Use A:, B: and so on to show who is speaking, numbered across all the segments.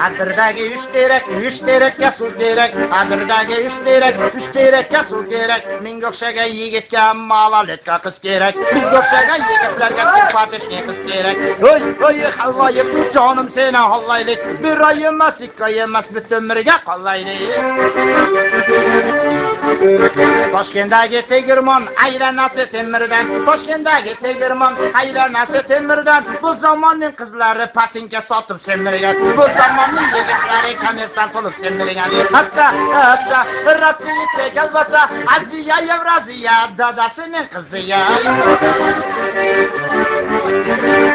A: Adırdagi 3 terakka suv kerak. Adırdagi 3 terakka suv kerak. Menga o'xshagan yigitga malolatga qiz kerak. Menga o'xshagan yigitlarga simpatiya qiz kerak. Oy, Allohim, jonim seni hollaylik. Bir oy emas, 2 oy emas, butun umrga qollaylik. Toshkentdagi tegirmon aylanasi temirdan. Toshkentdagi tegirmon aylanasi temirdan. Bu zamonning qizlari patinka sotib semirgan. Bu zamonning yigitlari kommersant bo'lib semirgan. Hatta Rossiya kelsa, Aziya, Yevraziya, dadasining qiziya.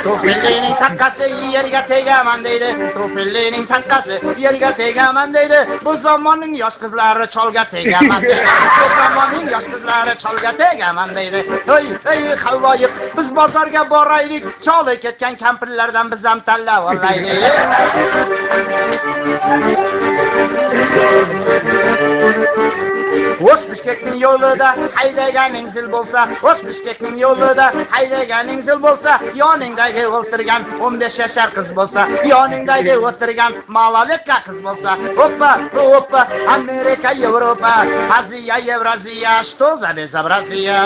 A: Tufillining taqqasi yerga tegaman deydi. Tufillining taqqasi yerga tegaman deydi. Bu zamonning yosh qizlari cholga tegaman deydi. Bu zamonning yosh qizlari cholga tegaman deydi. Ey, Allohim, biz bozorga boraylik. Choli ketgan kampirlardan biz ham tanlab olaylik. O'z Bishkekning yo'lida haydaganing zil bo'lsa, o'z Bishkekning yo'lida haydaganing zil bo'lsa, yoningdagi o'tirgan 15 yoshar qiz bo'lsa, yoningdagi o'tirgan malolatga qiz bo'lsa, hoppa, Amerika, Yevropa, Aziya, Yevraziya, что за безобразие?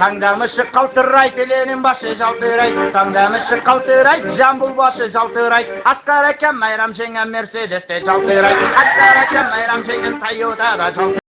A: Tangdamishi qaltiraydi, Lenin boshi jaltiraydi, tangdamishi qaltiraydi, Jambul boshi jaltiraydi, Asqar akam Mayram jengan Mercedesda jaltiraydi, Asqar akam Mayram jengan Toyota'da jaltiraydi.